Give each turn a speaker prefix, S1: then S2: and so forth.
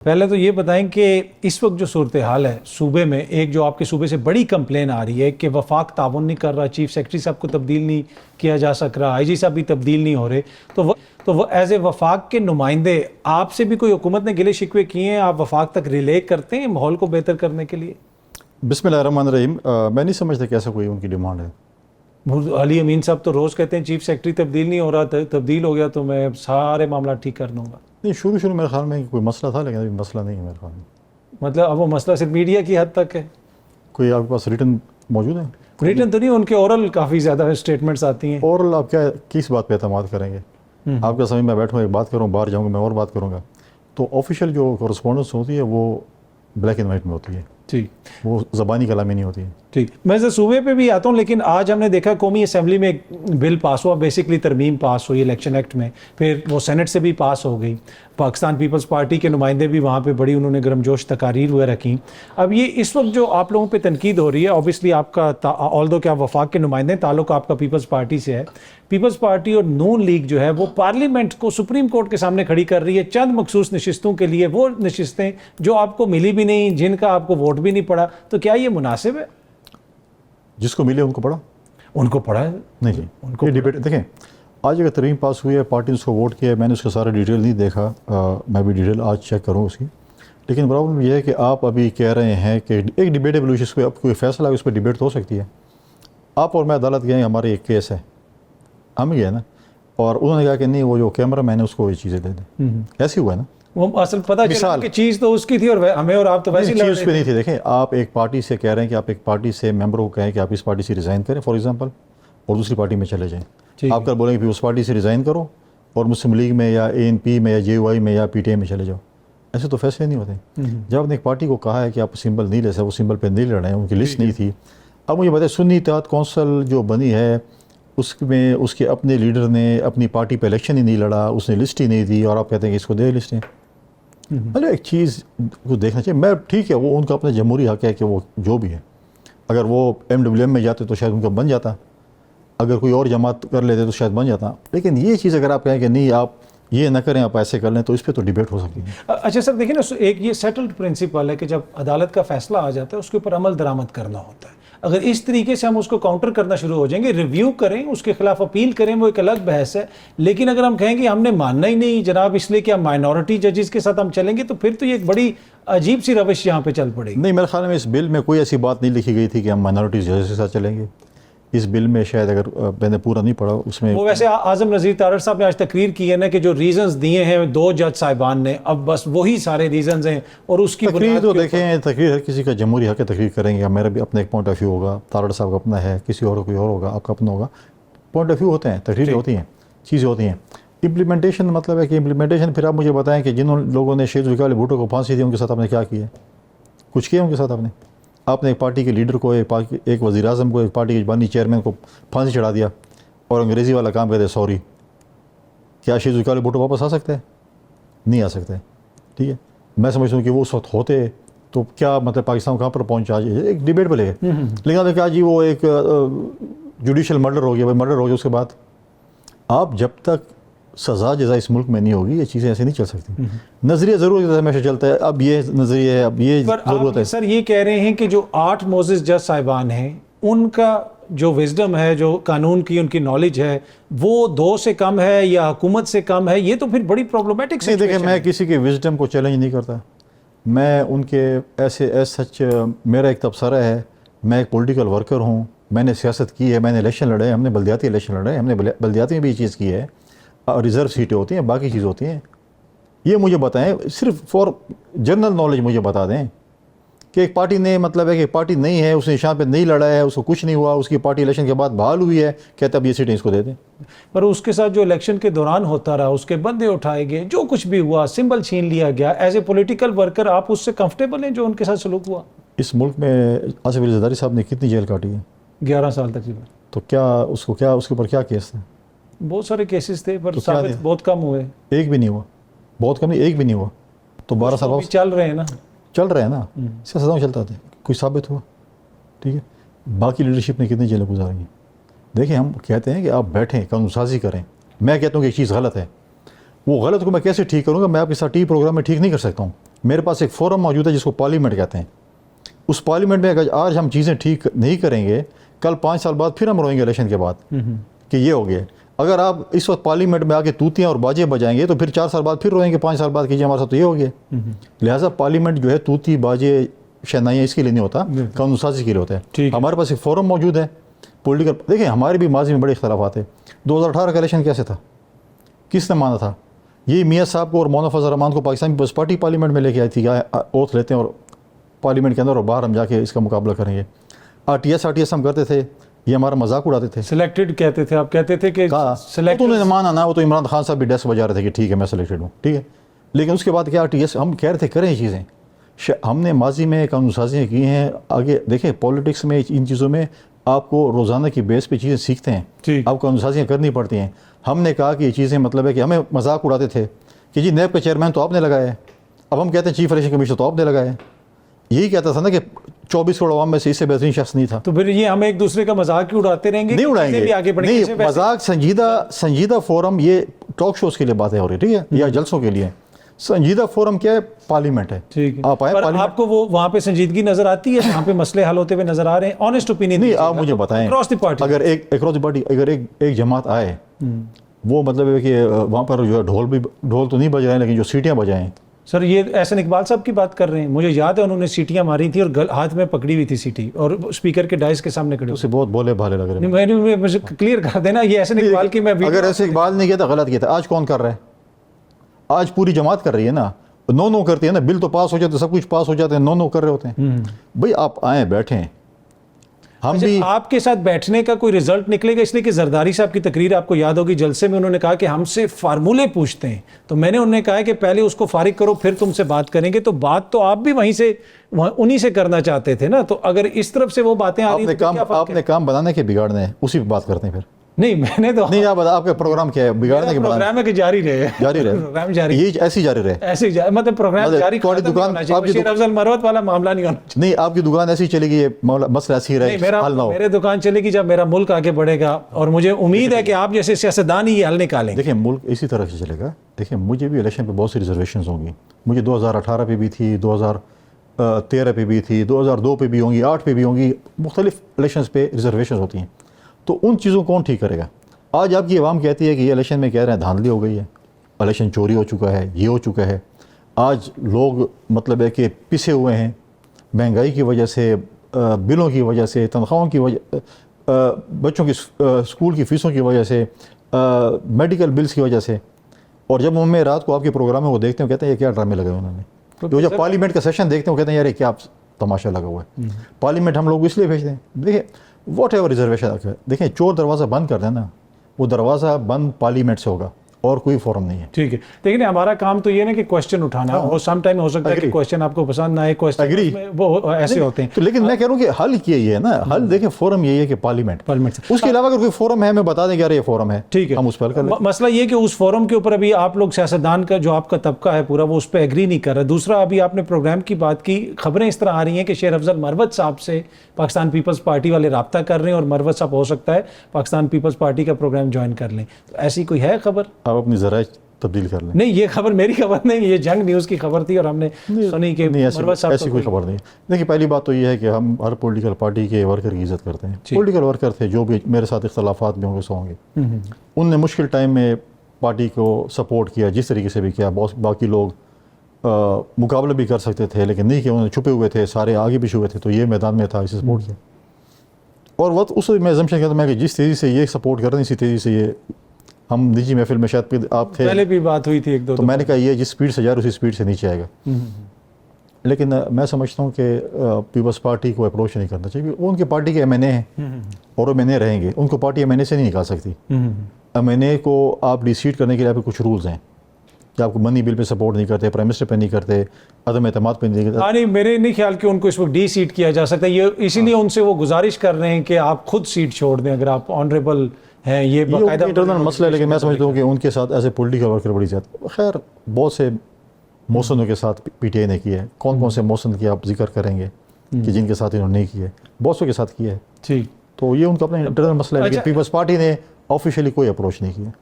S1: पहले तो ये बताएं कि इस वक्त जो सूरत हाल है सूबे में, एक जो आपके सूबे से बड़ी कंप्लेन आ रही है कि वफाक ताउन नहीं कर रहा, चीफ सेक्रेटरी साहब को तब्दील नहीं किया जा सक रहा, आईजी साहब भी तब्दील नहीं हो रहे, तो वो एज ए वफाक के नुमाइंदे आपसे भी कोई हुकूमत ने गिले शिकवे किए हैं? आप वफाक तक रिले करते हैं माहौल को बेहतर करने के लिए?
S2: बिस्मिल्लाहिर्रहमानिर्रहीम। मैं नहीं समझता कि ऐसा कोई उनकी डिमांड है।
S1: अली अमीन साहब तो रोज़ कहते हैं चीफ सेक्रेटरी तब्दील नहीं हो रहा, तब्दील हो गया तो मैं सारे मामला ठीक कर दूँगा।
S2: नहीं, शुरू मेरे ख्याल में कोई मसला था, लेकिन अभी मसला नहीं है मेरे ख्याल में।
S1: मतलब अब वो मसला सिर्फ मीडिया की हद तक है?
S2: कोई आपके पास रिटर्न मौजूद है?
S1: रिटर्न तो नहीं, उनके ओरल काफ़ी ज़्यादा स्टेटमेंट्स आती हैं।
S2: ओरल आप क्या किस बात पे एतमाद करेंगे? आपके समय मैं बैठूँ एक बात करूँ, बाहर जाऊँगा मैं और बात करूँगा, तो ऑफिशियल जो कॉरेस्पॉन्डेंस होती है वो ब्लैक एंड वाइट में होती है,
S1: ठीक,
S2: वो ज़बानी कलामी नहीं होती है।
S1: ठीक। मैं से सूबे पे भी आता हूँ, लेकिन आज हमने देखा कौमी असम्बली में एक बिल पास हुआ, बेसिकली तरमीम पास हुई इलेक्शन एक्ट में, फिर वो सेनेट से भी पास हो गई। पाकिस्तान पीपल्स पार्टी के नुमाइंदे भी वहाँ पे बड़ी उन्होंने गर्मजोश तकारीर हुए रखी। अब ये इस वक्त जो आप लोगों पे तनकीद हो रही है, ऑब्वियसली आपका ऑल्दो कि आप वफाक के नुमाइंदे, ताल्लुक आपका पीपल्स पार्टी से है। पीपल्स पार्टी और नून लीग जो है वो पार्लियामेंट को सुप्रीम कोर्ट के सामने खड़ी कर रही है चंद मखसूस नशिस्तों के लिए, वो नशिस्तें जो आपको मिली भी नहीं, जिनका आपको वोट भी नहीं पड़ा। तो क्या ये मुनासिब है?
S2: जिसको मिले उनको पढ़ा,
S1: उनको पढ़ा है?
S2: नहीं जी, उनको ये डिबेट देखें। आज अगर तरमीम पास हुई है, पार्टी ने उसको वोट किया है, मैंने उसका सारा डिटेल नहीं देखा, मैं भी डिटेल आज चेक करूँ उसकी। लेकिन प्रॉब्लम यह है कि आप अभी कह रहे हैं कि एक डिबेटेबल इशू पे अब कोई फैसला है, उस पर डिबेट तो हो सकती है। आप और मैं अदालत गए, हमारे एक केस है, हम गए ना, और उन्होंने कहा कि नहीं वो जो कैमरा मैन है उसको ये चीज़ें दे दें। ऐसे हुआ ना,
S1: वो असल पता चला कि चीज़ तो उसकी थी और हमें और आप तो वैसे
S2: चीज़ उस पर नहीं थी। देखें, आप एक पार्टी से कह रहे हैं कि आप एक पार्टी से मेंबर को कहें कि आप इस पार्टी से रिज़ाइन करें फॉर एग्जांपल, और दूसरी पार्टी में चले जाएं। आप कर बोलेंगे कि उस पार्टी से रिज़ाइन करो और मुस्लिम लीग में या ANP में या JUI में या PTI में चले जाओ। ऐसे तो फैसले नहीं होते। जब आपने एक पार्टी को कहा है कि आप सिंबल नहीं ले सकते, वो सिंबल पर नहीं लड़ रहे हैं, उनकी लिस्ट नहीं थी। अब मुझे बताए सुन्नी इत्तेहाद कौंसिल जो बनी है उसमें उसके अपने लीडर ने अपनी पार्टी पे इलेक्शन ही नहीं लड़ा, उसने लिस्ट ही नहीं दी, और आप कहते हैं कि इसको दे लिस्टें। मतलब एक चीज़ को देखना चाहिए। मैं ठीक है, वो उनका अपना जमहूरी हक है कि वो जो भी है, अगर वो MWM में जाते तो शायद उनका बन जाता, अगर कोई और जमात कर लेते तो शायद बन जाता। लेकिन ये चीज़ अगर आप कहें कि नहीं आप ये ना करें, आप ऐसे कर लें, तो इस पर तो डिबेट हो सकती है।
S1: अच्छा सर, देखिए ना, एक ये सेटल्ड प्रिंसिपल है कि जब अदालत का फैसला आ जाता है उसके ऊपर अमल दरामद करना होता है। अगर इस तरीके से हम उसको काउंटर करना शुरू हो जाएंगे, रिव्यू करें, उसके खिलाफ अपील करें, वो एक अलग बहस है। लेकिन अगर हम कहेंगे हमने मानना ही नहीं जनाब, इसलिए कि हम माइनॉरिटी जजेस के साथ हम चलेंगे, तो फिर तो ये एक बड़ी अजीब सी रविश यहाँ पे चल पड़ेगी।
S2: नहीं, मेरे ख्याल में इस बिल में कोई ऐसी बात नहीं लिखी गई थी कि हम माइनॉरिटी जजेस के साथ चलेंगे। इस बिल में शायद, अगर मैंने पूरा नहीं पढ़ा उसमें,
S1: वो वैसे आजम नज़ीर तारड़ साहब ने आज तकरीर की है ना कि जो रीजंस दिए हैं 2 जज साहिबान ने, अब बस वही सारे रीजंस हैं, और उसकी
S2: तकरीर तो देखें, तकरीर हर किसी का जमहूरी हक है, तकरीर करेंगे। मेरा भी अपना एक पॉइंट ऑफ व्यू होगा, तारड़ साहब का अपना है, किसी और कोई और होगा, आपका अपना होगा। पॉइंट ऑफ व्यू होते हैं, तकरीर होती हैं, चीज़ें होती हैं। इम्प्लीमेंटेशन मतलब है कि इम्प्लीमेंटेशन, फिर आप मुझे बताएं कि जिन लोगों ने शहीद जुल्फ़िकार अली भुट्टो को फांसी दी, उनके साथ आपने क्या किया? कुछ किया उनके साथ आपने एक पार्टी के लीडर को, एक वज़ीर आज़म को, एक पार्टी के बानी चेयरमैन को फांसी चढ़ा दिया, और अंग्रेज़ी वाला काम कहते हैं सॉरी। क्या शहीद जुल्फ़िकार अली भुट्टो वापस आ सकते हैं? नहीं आ सकते। ठीक है, मैं समझता हूँ कि वो उस वक्त होते तो क्या मतलब पाकिस्तान कहाँ पर पहुँचा, एक डिबेट पर लेके। लेकिन क्या जी वो एक जुडिशल मर्डर हो गया, भाई मर्डर हो गया, उसके बाद आप जब तक सज़ा जज़ा इस मुल्क में नहीं होगी, ये चीज़ें ऐसे नहीं चल सकती। नज़रिया ज़रूर हमेशा चलता है, अब ये नज़रिया है, अब ये ज़रूरत है।
S1: सर ये कह रहे हैं कि जो 8 मोजिज़ जज साहिबान हैं, उनका जो विजडम है, जो कानून की उनकी नॉलेज है, वो 2 से कम है या हुकूमत से कम है, ये तो फिर बड़ी प्रॉब्लमेटिक
S2: सिचुएशन है। देखिए, मैं किसी के विजडम को चैलेंज नहीं करता, मैं उनके ऐसे सच, मेरा एक तबसरा है, मैं एक पॉलिटिकल वर्कर हूँ, मैंने सियासत की है, मैंने इलेक्शन लड़े, हमने बल्दियाती इलेक्शन लड़े, हमने बल्दियाती में भी ये चीज़ की है, रिज़र्व सीटें होती हैं, बाकी चीज़ होती हैं। ये मुझे बताएं, सिर्फ फॉर जनरल नॉलेज मुझे बता दें कि एक पार्टी ने, मतलब है कि पार्टी नहीं है, उसने निशान पे नहीं लड़ा है, उसको कुछ नहीं हुआ, उसकी पार्टी इलेक्शन के बाद बहाल हुई है, कहते अब ये सीटें इसको दे दें।
S1: पर उसके साथ जो इलेक्शन के दौरान होता रहा, उसके बंदे उठाए गए, जो कुछ भी हुआ, सिंबल छीन लिया गया, एज ए पॉलिटिकल वर्कर आप उससे कंफर्टेबल हैं जो उनके साथ सलूक हुआ?
S2: इस मुल्क में आसिफ अली ज़रदारी साहब ने कितनी जेल काटी है?
S1: 11 साल तकरीबन।
S2: तो क्या उसके ऊपर क्या केस था?
S1: बहुत सारे केसेस थे, पर साबित बहुत कम हुए।
S2: एक भी नहीं हुआ, बहुत कम नहीं, एक भी नहीं हुआ। तो 12 साल
S1: चल रहे हैं ना,
S2: सदाओं चलता था, कोई साबित हुआ? ठीक है, बाकी लीडरशिप ने कितनी जेलें गुजारी हैं? देखिए, हम कहते हैं कि आप बैठें, कानून साजी करें। मैं कहता हूँ कि एक चीज़ गलत है, वो गलत को मैं कैसे ठीक करूँगा? मैं आपके साथ टी प्रोग्राम में ठीक नहीं कर सकता हूँ। मेरे पास एक फोरम मौजूद है जिसको पार्लियामेंट कहते हैं। उस पार्लियामेंट में अगर आज हम चीज़ें ठीक नहीं करेंगे, कल 5 साल बाद फिर हम रोएंगे इलेक्शन के बाद कि ये हो गया। अगर आप इस वक्त पार्लियामेंट में आके तूतियाँ और बाजे बजाएंगे तो फिर 4 साल बाद फिर रोएंगे, 5 साल बाद कीजिए हमारे साथ तो ये हो गया। लिहाजा पार्लियामेंट जो है तूती बाजे शहनाइयाँ इसके लिए नहीं होता, कानून साजी के लिए होता है। हमारे पास एक फोरम मौजूद है पॉलिटिकल। देखिए हमारे भी माजी में बड़े इख्तलाफात है। 2018 का इलेक्शन कैसे था, किसने माना था? ये मियाँ साहब को और मौलाना फजल रहमान को पाकिस्तान पीपल्स पार्टी पार्लियामेंट में लेके आई थी, ओथ लेते हैं और पार्लियामेंट के अंदर और बाहर हम जाके इसका मुकाबला करेंगे। RTS हम करते थे, ये हमारा मजाक उड़ाते थे।
S1: सिलेक्टेड कहते थे, आप कहते थे कि
S2: तो उन्होंने माना ना, वो तो इमरान खान साहब भी डेस्क बजा रहे थे कि ठीक है मैं सिलेक्टेड हूँ, ठीक है। लेकिन उसके बाद क्या RTS हम कह रहे थे करें ये चीज़ें। हमने माजी में कानून साजियाँ की हैं। आगे देखें पॉलिटिक्स में इन चीज़ों में आपको रोज़ाना की बेस पे चीज़ें सीखते हैं, आपको कानून साजियाँ करनी पड़ती हैं। हमने कहा कि ये चीज़ें मतलब है कि हमें मजाक उड़ाते थे कि जी नैब का चेयरमैन तो आपने लगाया है, अब हम कहते हैं चीफ इलेक्शन कमीशनर तो आपने लगाया है। यही कहता था ना कि 24 करोड़ आवाम में से इससे बेहतरीन शख्स नहीं था।
S1: तो फिर ये हम एक दूसरे का मजाक क्यों उड़ाते रहेंगे?
S2: नहीं उड़ाएंगे,
S1: भी आगे
S2: नहीं मजाक संजीदा फोरम, ये टॉक शोज के लिए बातें हो रही, ठीक है, या जलसों के लिए। संजीदा फोरम क्या है? पार्लियामेंट है।
S1: ठीक है,
S2: आप आए
S1: पर आपको वो वहाँ पे संजीदगी नजर आती है, वहाँ पे मसले हल होते हुए नजर आ रहे हैं? ऑनेस्ट ओपिनियन
S2: नहीं, आप मुझे बताएं,
S1: अक्रॉस द पार्टी
S2: अगर एक जमात आए, वो मतलब है कि वहाँ पर जो ढोल तो नहीं बज रहे हैं, लेकिन जो सीटियाँ बजाएं।
S1: सर ये एहसन इकबाल साहब की बात कर रहे हैं, मुझे याद है उन्होंने सीटियां मारी थी और हाथ में पकड़ी हुई थी सीटी, और स्पीकर के डाइस के सामने खड़े।
S2: उसे बहुत बोले भाले लग रहे हैं।
S1: मैंने मुझे क्लियर कर देना, ये एहसन इकबाल की मैं
S2: अगर ऐसे इकबाल नहीं किया था गलत किया था। आज कौन कर रहा है? आज पूरी जमात कर रही है ना, नो करती है ना। बिल तो पास हो जाते, सब कुछ पास हो जाते हैं, नो कर रहे होते हैं। भाई आप आए बैठें, हम भी
S1: आपके साथ बैठने का कोई रिजल्ट निकलेगा? इसलिए कि जरदारी साहब की तकरीर आपको याद होगी, जलसे में उन्होंने कहा कि हमसे फार्मूले पूछते हैं, तो मैंने उन्हें कहा कि पहले उसको फारिग करो फिर तुमसे बात करेंगे। तो बात तो आप भी वहीं से उन्हीं से करना चाहते थे ना। तो अगर इस तरफ से वो बातें आ रही हैं,
S2: आपने काम बनाने के बिगाड़ने हैं, उसी पर बात करते हैं फिर।
S1: नहीं मैंने तो
S2: नहीं, आप बता आपका प्रोग्राम क्या है? बिगाड़ने के
S1: प्रोग्राम है कि जारी रहे
S2: प्रोग्राम जारी, ये ऐसी जारी रहे,
S1: ऐसे मतलब प्रोग्राम जारी।
S2: तुम्हारी दुकान, आपकी
S1: शेर अफजल मरवत वाला मामला नहीं होना चाहिए।
S2: नहीं, आपकी दुकान ऐसी चलेगी, मसला ऐसी रहे, हल ना हो।
S1: मेरे दुकान चलेगी जब मेरा मुल्क आगे बढ़ेगा, और मुझे उम्मीद है कि आप जैसे सियासतदान ही ये हल निकालेंगे।
S2: देखिए मुल्क इसी तरह से चलेगा। देखिए मुझे भी इलेक्शन पे बहुत सी रिजर्वेशन होंगी। मुझे 2018 पे भी थी, 2013 पे भी थी, 2002 पे भी होंगी, 8 पे भी होंगी। मुख्तलिफ इलेक्शन पे रिजर्वेशन होती हैं। तो उन चीज़ों को कौन ठीक करेगा? आज आपकी आवाम कहती है कि ये इलेक्शन में कह रहे हैं धांधली हो गई है, इलेक्शन चोरी हो चुका है, ये हो चुका है। आज लोग मतलब है कि पिसे हुए हैं महंगाई की वजह से, बिलों की वजह से, तनख्वाहों की वजह, बच्चों की स्कूल की फ़ीसों की वजह से, मेडिकल बिल्स की वजह से। और जब हमें रात को आपके प्रोग्राम में वो देखते हैं, कहते हैं ये क्या ड्रामे लगे उन्होंने। तो जब पार्लियामेंट का सेशन देखते हैं, कहते हैं यार क्या तमाशा लगा हुआ है। पार्लियामेंट हम लोग इसलिए भेजते हैं। देखिए वॉट एवर रिजर्वेशन, देखिए चोर दरवाज़ा बंद कर देना, वो दरवाज़ा बंद पार्लियामेंट से होगा और कोई फोरम नहीं है।
S1: ठीक है, लेकिन हमारा काम तो ये ना कि क्वेश्चन उठाना। और सम टाइम हो सकता है कि क्वेश्चन आपको पसंद ना आए, क्वेश्चन वो ऐसे होते हैं।
S2: तो लेकिन मैं कह रहा हूँ कि हल किया ये है ना, हल देखें फोरम यही है कि पार्लियामेंट से। उसके अलावा अगर कोई फोरम है, हमें बता दें कि यार ये फोरम है,
S1: ठीक है,
S2: हम उस पर कर लें।
S1: मसला ये कि उस फोरम के ऊपर अभी आप लोग सियासतदान का जो आपका तबका है पूरा, वो उस पर एग्री नहीं कर रहा। दूसरा, अभी आपने प्रोग्राम की बात की, खबरें इस तरह आ रही हैं कि शेर अफजल मरवत साहब से पाकिस्तान पीपल्स पार्टी वाले रब्ता कर रहे हैं और मरवत साहब हो सकता है पाकिस्तान पीपल्स पार्टी का प्रोग्राम ज्वाइन कर लें। तो ऐसी कोई है खबर?
S2: आप अपनी ज़रा तब्दील कर लें।
S1: नहीं, ये खबर मेरी खबर नहीं, ये जंग न्यूज़ की खबर थी और हमने सुनी कि मरवत साहब
S2: ऐसी कोई खबर नहीं। देखिए पहली बात तो ये है कि हम हर पॉलिटिकल पार्टी के वर्कर की इज्जत करते हैं। पॉलिटिकल वर्कर थे जो भी मेरे साथ इख्तलाफात में होंगे सो होंगे, उनने मुश्किल टाइम में पार्टी को सपोर्ट किया, जिस तरीके से भी किया। बहुत बाकी लोग मुकाबला भी कर सकते थे लेकिन नहीं किया, उन्होंने छुपे हुए थे, सारे आगे पीछे हुए थे, तो ये मैदान में था, इसे सपोर्ट किया। और वक्त उस मैं एजम्पशन करता मैं कि जिस तेज़ी से ये सपोर्ट कर रहे हैं, इसी तेज़ी से ये हम निजी महफिल में शायद आप थे,
S1: पहले भी बात हुई थी एक दो,
S2: तो मैंने कहा ये जिस स्पीड से जा रहा है उसी स्पीड से नीचे आएगा। लेकिन मैं समझता हूँ कि पीपल्स पार्टी को अप्रोच नहीं करना चाहिए। वो उनकी पार्टी के MNA हैं और वो MNA रहेंगे, उनको पार्टी MNA से नहीं निकाल सकती। MNA को आप डिसीट करने के लिए आपके कुछ रूल्स हैं कि आपको मनी बिल पे सपोर्ट नहीं करते, प्राइम मिनिस्टर पे नहीं करते, अदम एतमाद पे नहीं करते।
S1: हाँ नहीं, मेरे नहीं ख्याल कि उनको इस वक्त डी सीट किया जा सकता है। ये इसीलिए उनसे वो गुजारिश कर रहे हैं कि आप खुद सीट छोड़ दें अगर आप ऑनरेबल हैं। ये बाकायदा
S2: इंटरनल मसला है, लेकिन मैं समझता हूँ कि उनके साथ एज ए पॉलिटिकल वर्कर बड़ी ज़्यादा। खैर बहुत से मौसनों के साथ PTI ने किया है। कौन कौन से मौसन की आप जिक्र करेंगे कि जिनके साथ इन्होंने नहीं किया है? बहुत सौ के साथ किया है।
S1: ठीक,
S2: तो ये उनका अपना इंटरनल मसला है, लेकिन पीपल्स पार्टी ने ऑफिशियली कोई अप्रोच नहीं किया।